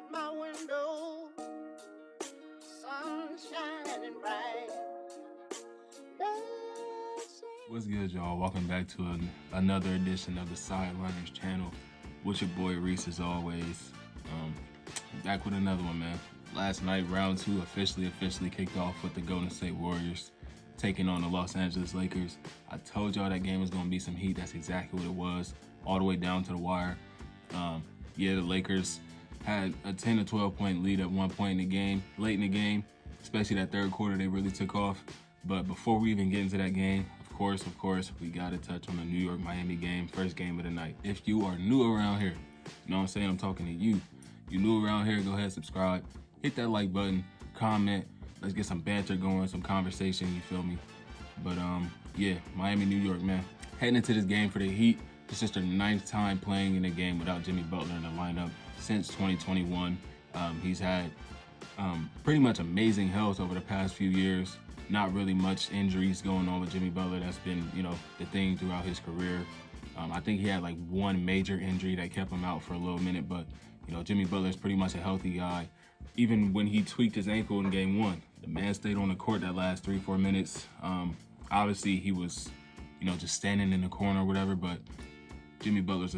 out my window, sun shining bright. What's good, y'all? Welcome back to another edition of the Sideliners channel. With your boy Reese, as always. Back with another one, man. Last night, round two officially kicked off with the Golden State Warriors taking on the Los Angeles Lakers. I told y'all that game was going to be some heat. That's exactly what it was, all the way down to the wire. Yeah, the Lakers had a 10 to 12 point lead at one point in the game, late in the game, especially that third quarter. They really took off. But before we even get into that game, of course, we got to touch on the New York-Miami game, first game of the night. If you are new around here, you know what I'm saying? I'm talking to you. You new around here, go ahead, subscribe, hit that like button, comment. Let's get some banter going, some conversation, you feel me? But yeah, Miami, New York, man. Heading into this game for the Heat, it's just their 9th time playing in a game without Jimmy Butler in the lineup since 2021. He's had pretty much amazing health over the past few years. Not really much injuries going on with Jimmy Butler. That's been, you know, the thing throughout his career. I think he had like one major injury that kept him out for a little minute, but you know, Jimmy Butler is pretty much a healthy guy. Even when he tweaked his ankle in game one, the man stayed on the court that last 3-4 minutes. Obviously he was, you know, just standing in the corner or whatever, but Jimmy Butler's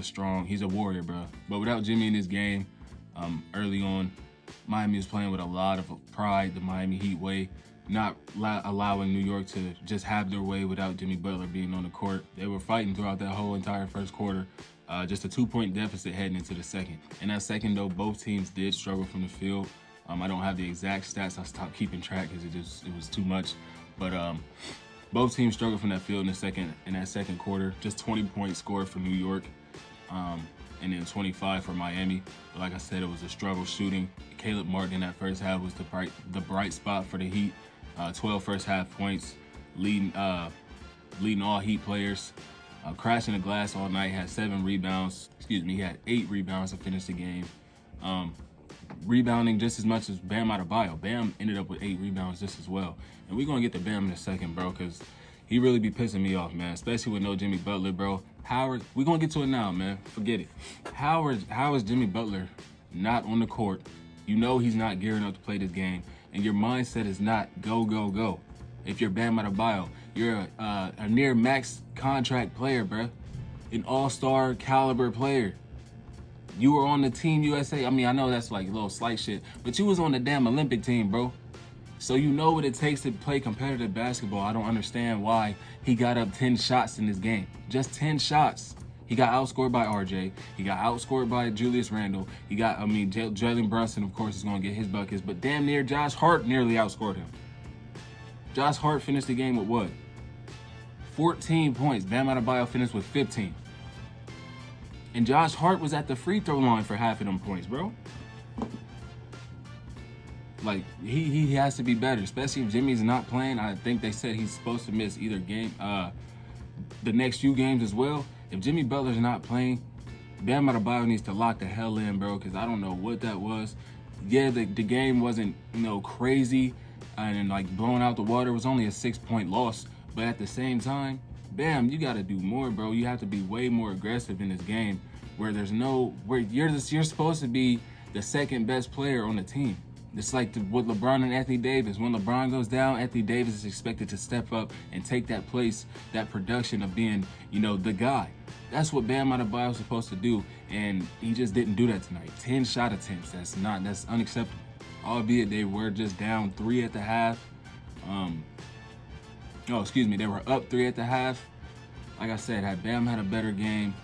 he's a warrior, bro. But without Jimmy in this game, early on, Miami was playing with a lot of pride, the Miami Heat way, not allowing New York to just have their way without Jimmy Butler being on the court. They were fighting throughout that whole entire first quarter. Just a 2-point deficit heading into the second. In that second, though, both teams did struggle from the field. I don't have the exact stats. I stopped keeping track because it was too much. But both teams struggled from that field in that second quarter. Just 20 points scored for New York, and then 25 for Miami. But like I said, it was a struggle shooting. Caleb Martin in that first half was the bright spot for the Heat. 12 first half points, leading all Heat players. Crashing the glass all night, had 7 rebounds. He had 8 rebounds to finish the game. Rebounding just as much as Bam Adebayo. Bam ended up with 8 rebounds just as well. And we're going to get to Bam in a second, bro, because he really be pissing me off, man, especially with no Jimmy Butler, bro. Howard, we're going to get to it now, man. Forget it. How is Jimmy Butler not on the court? You know he's not gearing up to play this game, and your mindset is not go, go, go. If you're Bam Adebayo, you're a near max contract player, bro. An all-star caliber player. You were on the Team USA. I mean, I know that's like a little slight shit, but you was on the damn Olympic team, bro. So you know what it takes to play competitive basketball. I don't understand why he got up 10 shots in this game. Just 10 shots. He got outscored by RJ. He got outscored by Julius Randle. Jalen Brunson, of course, is going to get his buckets, but damn near Josh Hart nearly outscored him. Josh Hart finished the game with what? 14 points. Bam Adebayo finished with 15. And Josh Hart was at the free throw line for half of them points, bro. Like, he has to be better, especially if Jimmy's not playing. I think they said he's supposed to miss either game, the next few games as well. If Jimmy Butler's not playing, Bam Adebayo needs to lock the hell in, bro, because I don't know what that was. Yeah, the game wasn't, you know, crazy and like blowing out the water. It was only a 6-point loss. But at the same time, Bam, you got to do more, bro. You have to be way more aggressive in this game where you're supposed to be the second best player on the team. It's like with LeBron and Anthony Davis. When LeBron goes down, Anthony Davis is expected to step up and take that place, that production of being, you know, the guy. That's what Bam Adebayo was supposed to do, and he just didn't do that tonight. 10 shot attempts. That's unacceptable. Albeit they were just down 3 at the half. They were up 3 at the half. Like I said, had Bam had a better game,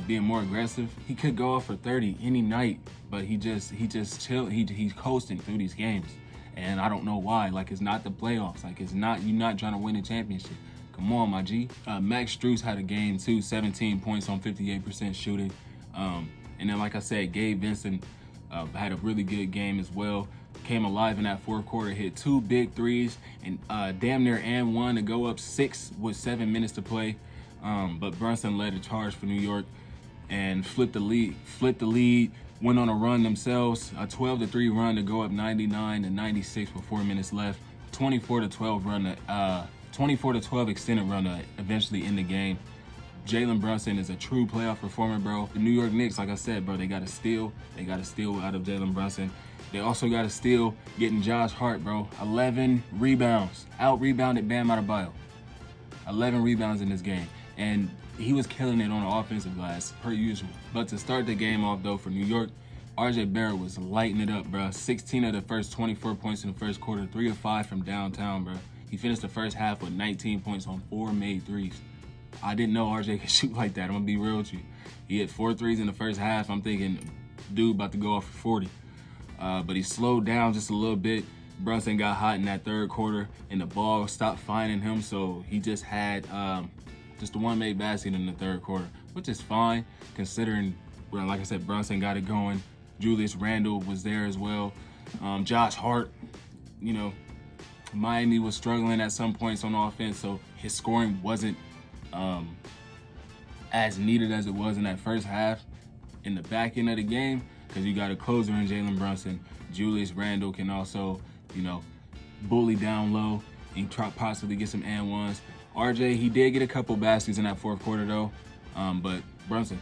being more aggressive, he could go off for 30 any night. But he just chilled. He's coasting through these games, and I don't know why. Like, it's not the playoffs. Like, you're not trying to win a championship. Come on, my G. Max Strus had a game too, 17 points on 58% shooting. And then, like I said, Gabe Vincent had a really good game as well. Came alive in that fourth quarter, hit 2 big threes, and damn near and one to go up 6 with 7 minutes to play. But Brunson led the charge for New York and flipped the lead, went on a run themselves, a 12-3 run to go up 99-96 with 4 minutes left. 24-12 extended run to eventually end the game. Jalen Brunson is a true playoff performer, bro. The New York Knicks, like I said, bro, they got to steal. They got to steal out of Jalen Brunson. They also got to steal getting Josh Hart, bro. 11 rebounds. Out-rebounded Bam Adebayo. 11 rebounds in this game. And he was killing it on the offensive glass, per usual. But to start the game off, though, for New York, RJ Barrett was lighting it up, bro. 16 of the first 24 points in the first quarter, 3 of 5 from downtown, bro. He finished the first half with 19 points on 4 made threes. I didn't know RJ could shoot like that. I'm going to be real with you. He hit 4 threes in the first half. I'm thinking, dude about to go off for 40. But he slowed down just a little bit. Brunson got hot in that third quarter, and the ball stopped finding him, so he just had just the one made basket in the third quarter, which is fine considering, well, like I said, Brunson got it going. Julius Randle was there as well. Josh Hart, you know, Miami was struggling at some points on offense, so his scoring wasn't as needed as it was in that first half. In the back end of the game, because you got a closer in Jalen Brunson, Julius Randle can also, you know, bully down low and try possibly get some and ones. RJ, he did get a couple baskets in that fourth quarter though, but Brunson,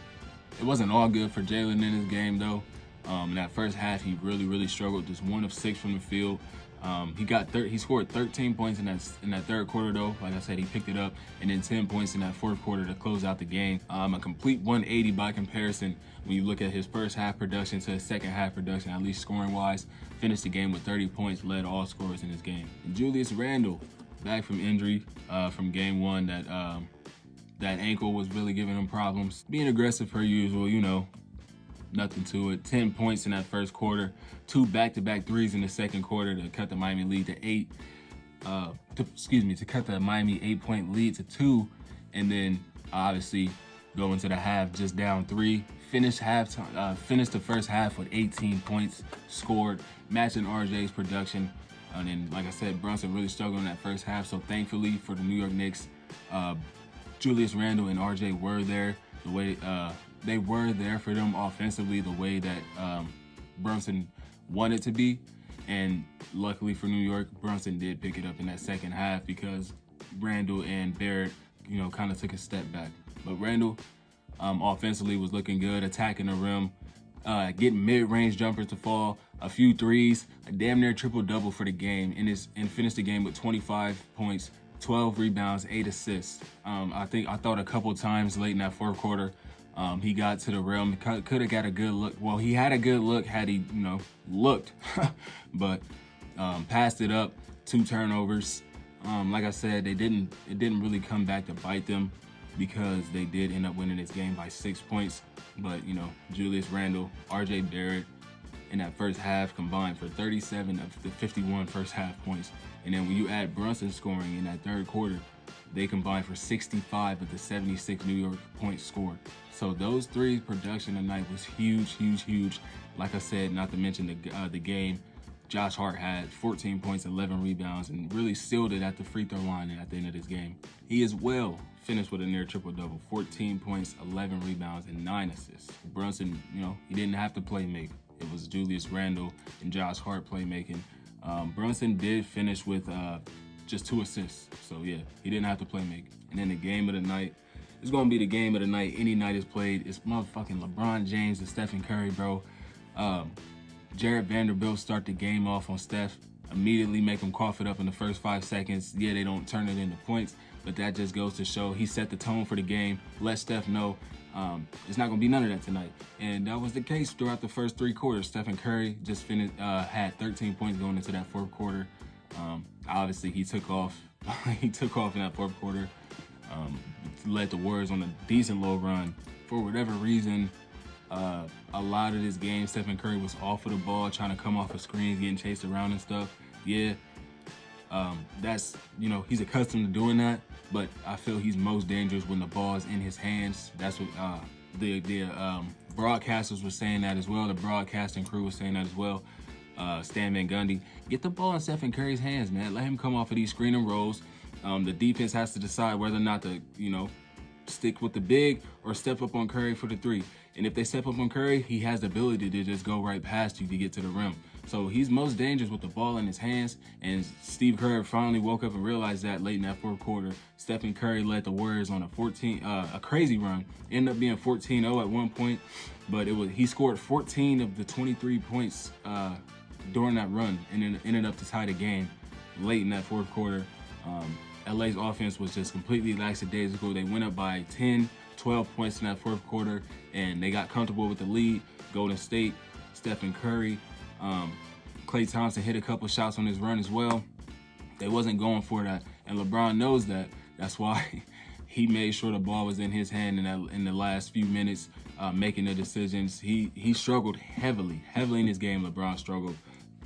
it wasn't all good for Jalen in his game though. In that first half, he really struggled. Just 1 of 6 from the field. He scored 13 points in that third quarter though. Like I said, he picked it up, and then 10 points in that fourth quarter to close out the game. A complete 180 by comparison when you look at his first half production to his second half production, at least scoring wise. Finished the game with 30 points, led all scorers in his game. And Julius Randle, back from injury from game 1, that ankle was really giving him problems. Being aggressive per usual, you know. Nothing to it. 10 points in that first quarter, 2 back-to-back threes in the second quarter to cut the Miami lead to 8. To cut the Miami 8-point lead to 2, and then obviously go into the half just down 3. Finished the first half with 18 points scored, matching RJ's production. And then, like I said, Brunson really struggled in that first half. So thankfully for the New York Knicks, Julius Randle and RJ were there. The way they were there for them offensively, the way that Brunson wanted to be. And luckily for New York, Brunson did pick it up in that second half because Randle and Barrett, you know, kind of took a step back. But Randle offensively was looking good, attacking the rim, getting mid-range jumpers to fall, a few threes, a damn near triple-double for the game, and finished the game with 25 points, 12 rebounds, 8 assists. I thought a couple times late in that fourth quarter, he got to the rim, could have got a good look. Well, he had a good look had he, you know, looked, but passed it up, 2 turnovers. Like I said, it didn't really come back to bite them because they did end up winning this game by 6 points. But, you know, Julius Randle, RJ Barrett in that first half combined for 37 of the 51 first half points. And then when you add Brunson scoring in that third quarter, they combined for 65 of the 76 New York points scored. So those 3 production tonight was huge. Like I said, not to mention the game, Josh Hart had 14 points, 11 rebounds, and really sealed it at the free throw line at the end of this game. He as well finished with a near triple-double, 14 points, 11 rebounds, and 9 assists. Brunson, you know, he didn't have to play make. It was Julius Randle and Josh Hart playmaking. Brunson did finish with just 2 assists. So, yeah, he didn't have to play make. And then the game of the night, it's going to be the game of the night any night is played. It's motherfucking LeBron James and Stephen Curry, bro. Jared Vanderbilt start the game off on Steph, immediately make him cough it up in the first 5 seconds. Yeah, they don't turn it into points, but that just goes to show he set the tone for the game, let Steph know it's not going to be none of that tonight. And that was the case throughout the first 3 quarters. Stephen Curry just had 13 points going into that fourth quarter. Obviously, he took off. He took off in that fourth quarter, led the Warriors on a decent low run. For whatever reason, a lot of this game, Stephen Curry was off of the ball, trying to come off of screens, getting chased around and stuff. Yeah, that's, you know, he's accustomed to doing that, but I feel he's most dangerous when the ball is in his hands. That's what the broadcasters were saying that as well. The broadcasting crew was saying that as well. Stan Van Gundy, get the ball in Stephen Curry's hands, man. Let him come off of these screen and rolls. The defense has to decide whether or not to, you know, stick with the big or step up on Curry for the 3. And if they step up on Curry, he has the ability to just go right past you to get to the rim. So he's most dangerous with the ball in his hands. And Steve Kerr finally woke up and realized that late in that fourth quarter. Stephen Curry led the Warriors on a crazy run. Ended up being 14-0 at one point, but he scored 14 of the 23 points during that run, and then ended up to tie the game late in that fourth quarter. LA's offense was just completely lackadaisical. They went up by 10, 12 points in that fourth quarter, and they got comfortable with the lead. Golden State, Stephen Curry, Klay Thompson hit a couple shots on his run as well. They wasn't going for that, and LeBron knows that. That's why he made sure the ball was in his hand in the last few minutes, making the decisions. He struggled heavily in this game. LeBron struggled,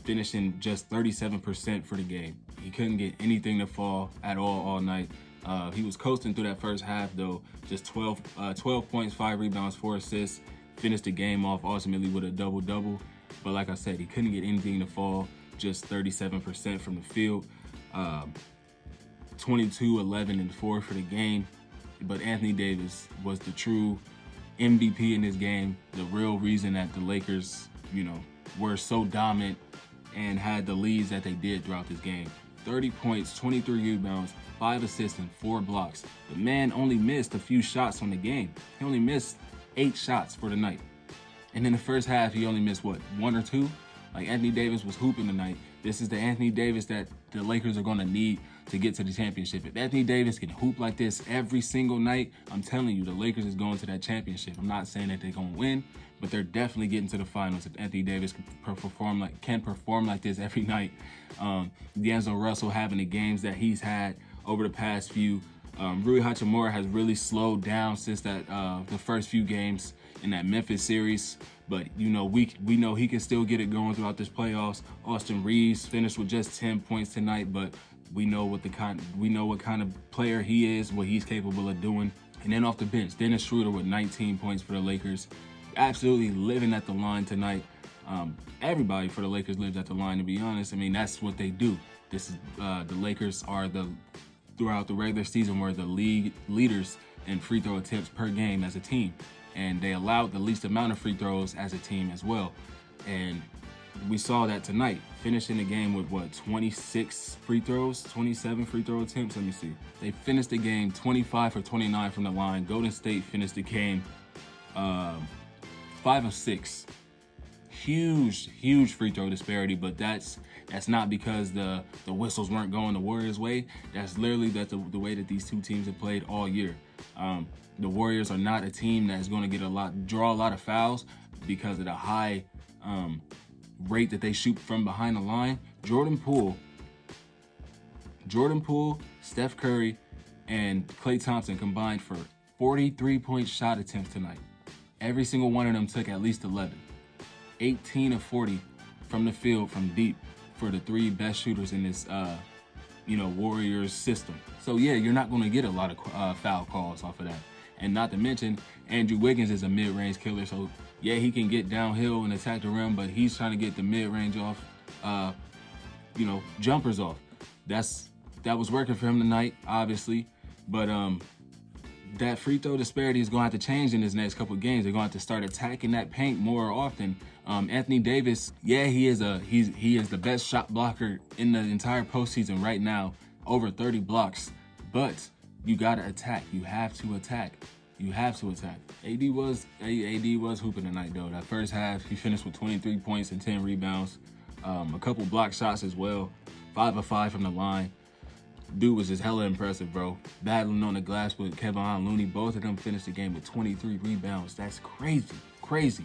finishing just 37% for the game. He couldn't get anything to fall at all night. He was coasting through that first half though, just 12 points, 5 rebounds, 4 assists. Finished the game off ultimately with a double-double. But like I said, he couldn't get anything to fall, just 37% from the field. 22, 11, and 4 for the game. But Anthony Davis was the true MVP in this game, the real reason that the Lakers, were so dominant and had the leads that they did throughout this game. 30 points, 23 rebounds, 5 assists, and 4 blocks. The man only missed a few shots on the game. He only missed 8 shots for the night. And in the first half, he only missed, 1 or 2? Like, Anthony Davis was hooping tonight. This is the Anthony Davis that the Lakers are going to need to get to the championship. If Anthony Davis can hoop like this every single night, I'm telling you, the Lakers is going to that championship. I'm not saying that they're going to win, but they're definitely getting to the finals if Anthony Davis can perform like this every night. D'Angelo Russell having the games that he's had over the past few. Rui Hachimura has really slowed down since that the first few games in that Memphis series, but we know he can still get it going throughout this playoffs. Austin Reeves finished with just 10 points tonight, but we know what kind of player he is, what he's capable of doing. And then off the bench, Dennis Schroeder with 19 points for the Lakers, absolutely living at the line tonight. Everybody for the Lakers lives at the line, to be honest. I mean, that's what they do. This is the Lakers are throughout the regular season were the league leaders in free throw attempts per game as a team. And they allowed the least amount of free throws as a team as well. And we saw that tonight, finishing the game with 26 free throws, 27 free throw attempts. Let me see. They finished the game 25 for 29 from the line. Golden State finished the game 5 of 6. Huge free throw disparity, but that's not because the whistles weren't going the Warriors' way. That's literally the way that these two teams have played all year. The Warriors are not a team that's going to draw a lot of fouls because of the high rate that they shoot from behind the line. Jordan Poole, Steph Curry, and Klay Thompson combined for 43-point shot attempts tonight. Every single one of them took at least 11. 18 of 40 from the field from deep for the 3 best shooters in this Warriors system. So yeah, you're not going to get a lot of foul calls off of that. And not to mention, Andrew Wiggins is a mid-range killer. So yeah, he can get downhill and attack the rim, but he's trying to get the mid-range off, jumpers off. That was working for him tonight, obviously. But that free throw disparity is going to have to change in his next couple of games. They're going to have to start attacking that paint more often. Anthony Davis, yeah, he is the best shot blocker in the entire postseason right now, over 30 blocks. But you got to attack. You have to attack. AD was hooping tonight though. That first half, he finished with 23 points and 10 rebounds, a couple block shots as well, 5 of 5 from the line. Dude was just hella impressive, bro. Battling on the glass with Kevon Looney. Both of them finished the game with 23 rebounds. That's crazy.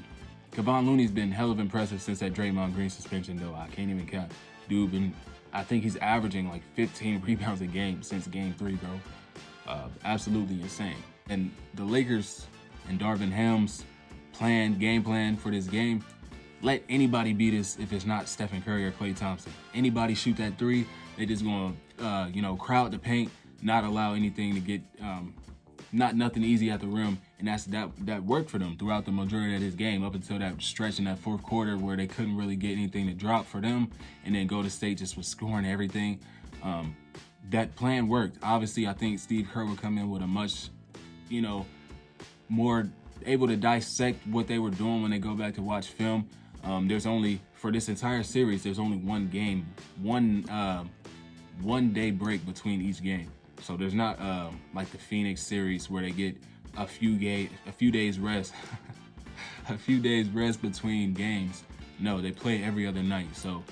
Kevon Looney's been hella impressive since that Draymond Green suspension, though. I can't even count. I think he's averaging like 15 rebounds a game since game 3, bro. Absolutely insane. And the Lakers and Darvin Ham's game plan for this game, let anybody beat us if it's not Stephen Curry or Klay Thompson. Anybody shoot that 3, they just gonna crowd the paint, not allow anything to get nothing easy at the rim. And that worked for them throughout the majority of this game, up until that stretch in that fourth quarter where they couldn't really get anything to drop for them, and then Golden State just was scoring everything. That plan worked. Obviously, I think Steve Kerr would come in with a much more able to dissect what they were doing when they go back to watch film, there's only, for this entire series, there's only one game, one day break between each game. So there's not like the Phoenix series where they get a few days rest, a few days rest between games. No, they play every other night. So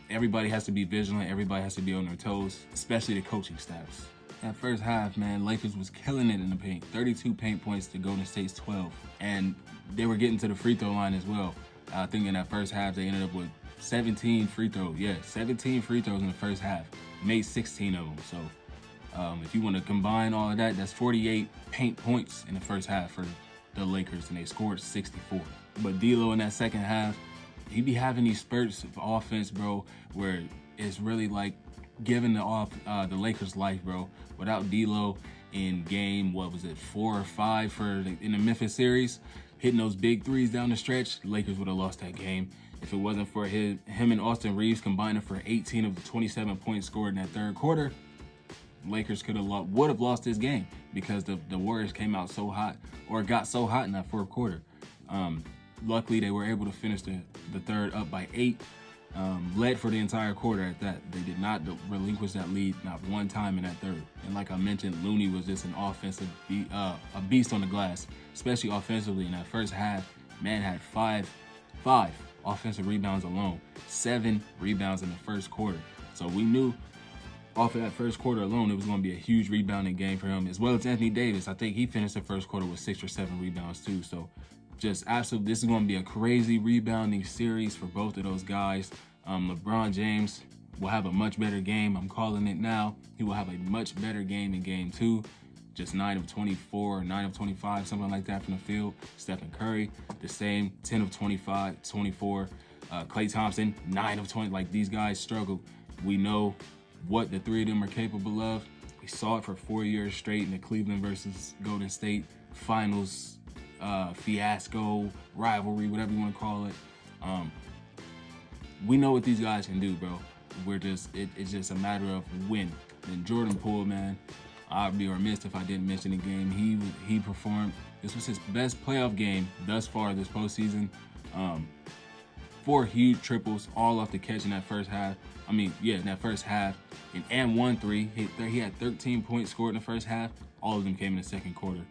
everybody has to be vigilant. Everybody has to be on their toes, especially the coaching staffs. That first half, man, Lakers was killing it in the paint. 32 paint points to Golden State's 12. And they were getting to the free throw line as well. I think in that first half, they ended up with 17 free throws. Yeah, 17 free throws in the first half. Made 16 of them. So if you want to combine all of that, that's 48 paint points in the first half for the Lakers, and they scored 64. But D'Lo in that second half, he be having these spurts of offense, bro, where it's really like giving the Lakers life, bro. Without D'Lo in game, what was it, 4 or 5 in the Memphis series, hitting those big threes down the stretch, the Lakers would have lost that game. If it wasn't for him and Austin Reeves combining for 18 of the 27 points scored in that third quarter, Lakers would have lost this game because the Warriors came out so hot, or got so hot in that fourth quarter. Luckily, they were able to finish the third up by 8, led for the entire quarter at that. They did not relinquish that lead not one time in that third. And like I mentioned, Looney was just an offensive a beast on the glass, especially offensively. In that first half, man had five offensive rebounds alone, 7 rebounds in the first quarter. So we knew off of that first quarter alone, it was going to be a huge rebounding game for him, as well as Anthony Davis. I think he finished the first quarter with 6 or 7 rebounds too. So just absolutely, this is going to be a crazy rebounding series for both of those guys. LeBron James will have a much better game. I'm calling it now. He will have a much better game in game 2. Just 9 of 24, 9 of 25, something like that from the field. Stephen Curry, the same, 10 of 25, 24. Klay Thompson, 9 of 20. Like, these guys struggle. We know what the 3 of them are capable of. We saw it for 4 years straight in the Cleveland versus Golden State finals fiasco, rivalry, whatever you want to call it. We know what these guys can do, bro. It's just a matter of when. And Jordan Poole, man, I'd be remiss if I didn't mention the game. He performed. This was his best playoff game thus far this postseason. 4 huge triples, all off the catch in that first half. In that first half. And 1 3. He had 13 points scored in the first half. All of them came in the second quarter.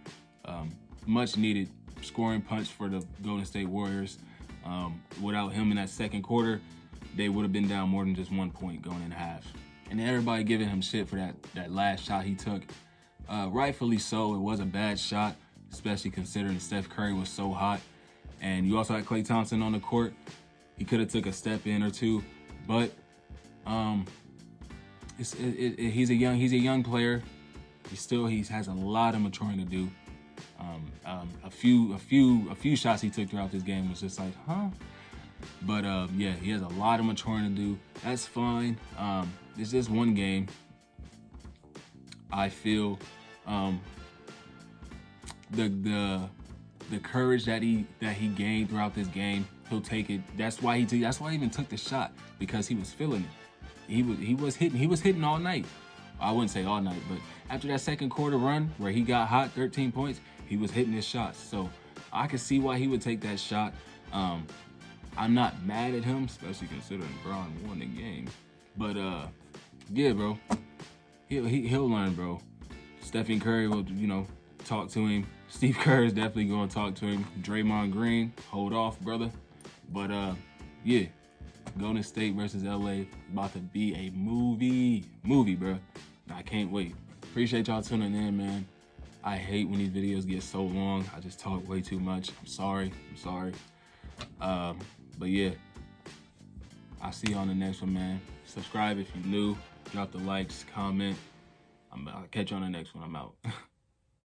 Much needed scoring punch for the Golden State Warriors. Without him in that second quarter, they would have been down more than just 1 point going in half. And everybody giving him shit for that last shot he took. Rightfully so. It was a bad shot, especially considering Steph Curry was so hot. And you also had Klay Thompson on the court. He could have took a step in or two, but he's a young player. He has a lot of maturing to do. A few shots he took throughout this game was just like, huh? But yeah, he has a lot of maturing to do. That's fine. It's just one game. I feel the courage that he gained throughout this game, he'll take it. That's why he even took the shot, because he was feeling it. He was hitting all night. I wouldn't say all night, but after that second quarter run where he got hot, 13 points, he was hitting his shots. So I could see why he would take that shot. I'm not mad at him, especially considering Braun won the game. But yeah, bro, he'll learn, bro. Stephen Curry will, talk to him. Steve Kerr is definitely going to talk to him. Draymond Green, hold off, brother. But yeah, Golden State versus LA about to be a movie, bro. I can't wait. Appreciate y'all tuning in, man. I hate when these videos get so long. I just talk way too much. I'm sorry. But yeah, I'll see you on the next one, man. Subscribe if you're new. Drop the likes, comment. I'll catch you on the next one. I'm out.